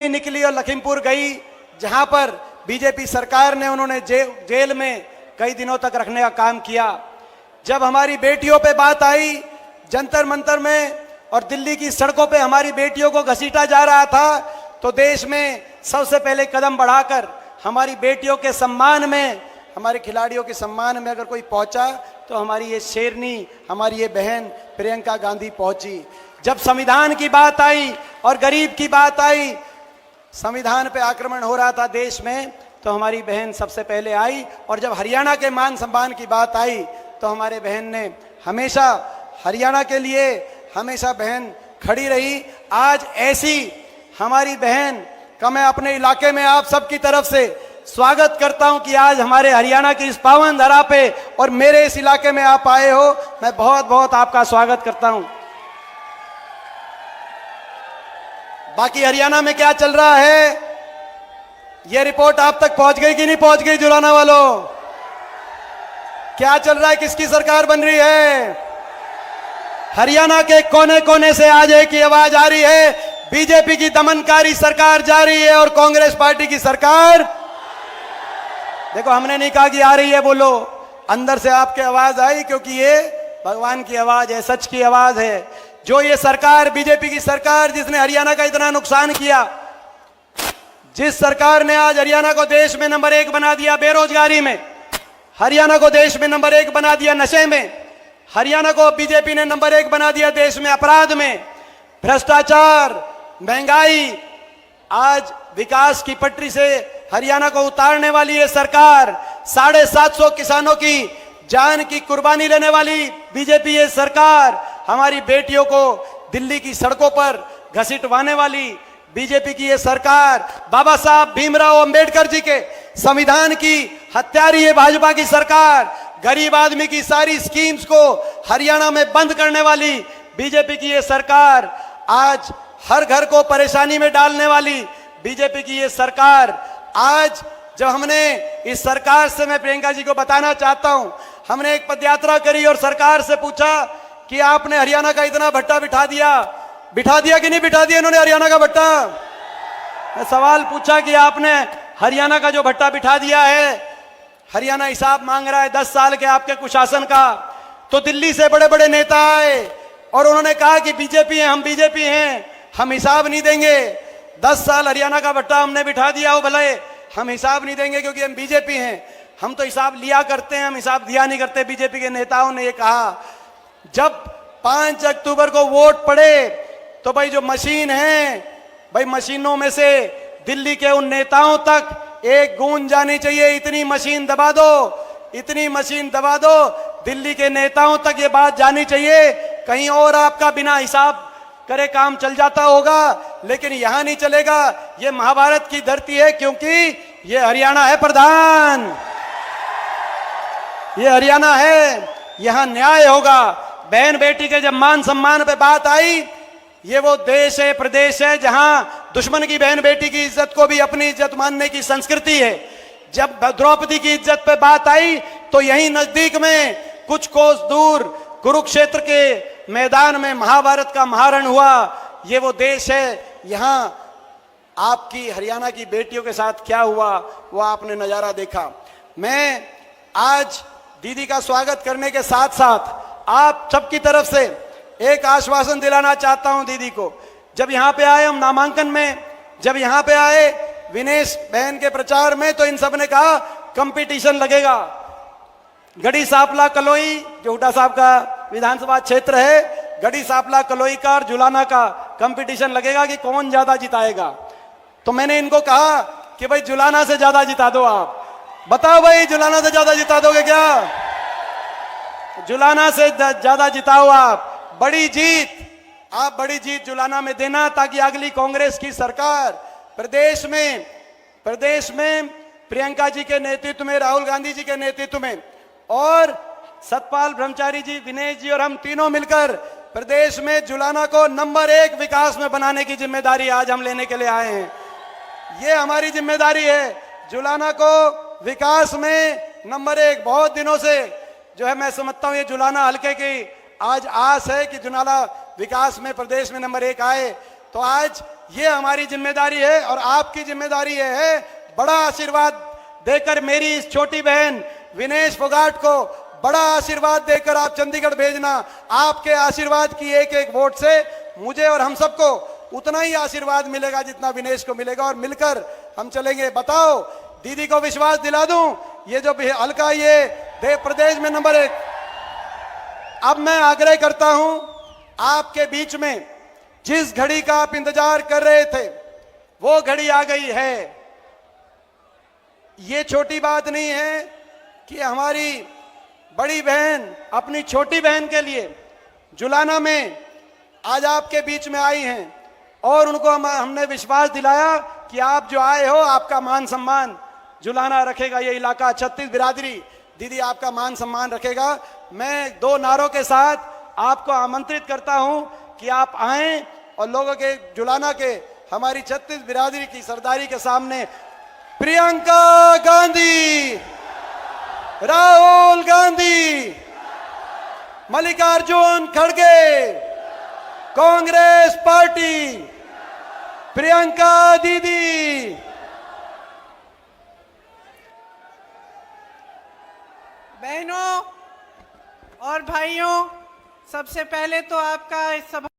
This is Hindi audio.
निकली और लखीमपुर गई, जहां पर बीजेपी सरकार ने उन्होंने जेल में कई दिनों तक रखने का काम किया। जब हमारी बेटियों पे बात आई, जंतर मंतर में और दिल्ली की सड़कों पे हमारी बेटियों को घसीटा जा रहा था, तो देश में सबसे पहले कदम बढ़ाकर हमारी बेटियों के सम्मान में, हमारे खिलाड़ियों के सम्मान में अगर कोई पहुंचा तो हमारी ये शेरनी, हमारी ये बहन प्रियंका गांधी पहुंची। जब संविधान की बात आई और गरीब की बात आई, संविधान पे आक्रमण हो रहा था देश में, तो हमारी बहन सबसे पहले आई। और जब हरियाणा के मान सम्मान की बात आई तो हमारे बहन ने हमेशा हरियाणा के लिए हमेशा बहन खड़ी रही। आज ऐसी हमारी बहन का मैं अपने इलाके में आप सबकी तरफ से स्वागत करता हूं कि आज हमारे हरियाणा की इस पावन धरा पे और मेरे इस इलाके में आप आए हो। मैं बहुत बहुत आपका स्वागत करता हूं। बाकी हरियाणा में क्या चल रहा है, यह रिपोर्ट आप तक पहुंच गई कि नहीं पहुंच गई? जुलाना वालों, क्या चल रहा है? किसकी सरकार बन रही है? हरियाणा के कोने कोने से आज एक ही आवाज आ रही है, बीजेपी की दमनकारी सरकार जा रही है और कांग्रेस पार्टी की सरकार। देखो, हमने नहीं कहा कि आ रही है, बोलो, अंदर से आपके आवाज आई, क्योंकि ये भगवान की आवाज है, सच की आवाज है। जो ये सरकार, बीजेपी की सरकार, जिसने हरियाणा का इतना नुकसान किया, जिस सरकार ने आज हरियाणा को देश में नंबर 1 बना दिया बेरोजगारी में, हरियाणा को देश में नंबर 1 बना दिया नशे में, हरियाणा को बीजेपी ने नंबर 1 बना दिया देश में अपराध में, भ्रष्टाचार, महंगाई, आज विकास की पटरी से हरियाणा को उतारने वाली ये सरकार, 750 किसानों की जान की कुर्बानी लेने वाली बीजेपी ये सरकार, हमारी बेटियों को दिल्ली की सड़कों पर घसीटवाने वाली बीजेपी की ये सरकार, बाबा साहब भीमराव अंबेडकर जी के संविधान की हत्यारी है भाजपा की सरकार, गरीब आदमी की सारी स्कीम्स को हरियाणा में बंद करने वाली बीजेपी की ये सरकार, आज हर घर को परेशानी में डालने वाली बीजेपी की ये सरकार। आज जब हमने इस सरकार से, मैं प्रियंका जी को बताना चाहता हूं, हमने एक पदयात्रा करी और सरकार से पूछा कि आपने हरियाणा का इतना भट्टा बिठा दिया कि नहीं बिठा दिया इन्होंने हरियाणा का भट्टा? मैं सवाल पूछा कि आपने हरियाणा का जो भट्टा बिठा दिया है, हरियाणा हिसाब मांग रहा है 10 साल के आपके कुशासन का। तो दिल्ली से बड़े बड़े नेता आए और उन्होंने कहा कि बीजेपी है, हम बीजेपी हैं, हम हिसाब नहीं देंगे। 10 साल हरियाणा का भट्टा हमने बिठा दिया हो, भले हम हिसाब नहीं देंगे क्योंकि हम बीजेपी हैं। हम तो हिसाब लिया करते हैं, हम हिसाब दिया नहीं करते। बीजेपी के नेताओं ने ये कहा। जब 5 अक्टूबर को वोट पड़े तो भाई जो मशीन है, भाई मशीनों में से दिल्ली के उन नेताओं तक एक गूंज जानी चाहिए, इतनी मशीन दबा दो, इतनी मशीन दबा दो, दिल्ली के नेताओं तक ये बात जानी चाहिए। कहीं और आपका बिना हिसाब करे काम चल जाता होगा, लेकिन यहां नहीं चलेगा। ये महाभारत की धरती है, क्योंकि ये हरियाणा है प्रधान, ये हरियाणा है, यहां न्याय होगा। बहन बेटी के जब मान सम्मान पे बात आई, ये वो देश है, प्रदेश है, जहां दुश्मन की बहन बेटी की इज्जत को भी अपनी इज्जत मानने की संस्कृति है। जब द्रौपदी की इज्जत पे बात आई तो यहीं नजदीक में कुछ कोस दूर कुरुक्षेत्र के मैदान में महाभारत का महारण हुआ। ये वो देश है, यहां आपकी हरियाणा की बेटियों के साथ क्या हुआ वो आपने नजारा देखा। मैं आज दीदी का स्वागत करने के साथ साथ आप सबकी तरफ से एक आश्वासन दिलाना चाहता हूं दीदी को। जब यहां पे आए हम नामांकन में, जब यहां पे आए विनेश बहन के प्रचार में, तो इन सब ने कहा कंपटीशन लगेगा। गढ़ी सांपला कलोई, जो हुड्डा साहब का विधानसभा क्षेत्र है, गढ़ी सांपला कलोई का और जुलाना का कंपटीशन लगेगा कि कौन ज्यादा जिताएगा। तो मैंने इनको कहा कि भाई जुलाना से ज्यादा जिता दो आप। बताओ भाई, जुलाना से ज्यादा जिता दोगे क्या? जुलाना से ज्यादा जिताओ आप। बड़ी जीत, आप बड़ी जीत जुलाना में देना, ताकि अगली कांग्रेस की सरकार प्रदेश में प्रियंका जी के नेतृत्व में, राहुल गांधी जी के नेतृत्व में और सतपाल ब्रह्मचारी जी, विनेश जी और हम तीनों मिलकर प्रदेश में जुलाना को नंबर 1 विकास में बनाने की जिम्मेदारी आज हम लेने के लिए आए हैं। ये हमारी जिम्मेदारी है, जुलाना को विकास में नंबर 1। बहुत दिनों से जो है मैं समझता हूं ये जुलाना हल्के की आज आस है कि जुलाना विकास में प्रदेश में नंबर 1 आए। तो आज ये हमारी जिम्मेदारी है और आपकी जिम्मेदारी ये है, बड़ा आशीर्वाद देकर मेरी इस छोटी बहन विनेश फोगाट को बड़ा आशीर्वाद देकर आप चंडीगढ़ भेजना। आपके आशीर्वाद की एक एक वोट से मुझे और हम सबको उतना ही आशीर्वाद मिलेगा जितना विनेश को मिलेगा, और मिलकर हम चलेंगे। बताओ, दीदी को विश्वास दिला दूं, ये जो हल्का ये प्रदेश में नंबर 1। अब मैं आग्रह करता हूं, आपके बीच में जिस घड़ी का आप इंतजार कर रहे थे वो घड़ी आ गई है। ये छोटी बात नहीं है कि हमारी बड़ी बहन अपनी छोटी बहन के लिए जुलाना में आज आपके बीच में आई हैं, और उनको हमने विश्वास दिलाया कि आप जो आए हो, आपका मान सम्मान जुलाना रखेगा, ये इलाका 36 बिरादरी दीदी आपका मान सम्मान रखेगा। मैं 2 नारों के साथ आपको आमंत्रित करता हूं कि आप आएं और लोगों के जुलाना के हमारी 36 बिरादरी की सरदारी के सामने प्रियंका गांधी, राहुल गांधी, मल्लिकार्जुन खड़गे, कांग्रेस पार्टी, प्रियंका दीदी। बहनों और भाइयों, सबसे पहले तो आपका इस सभा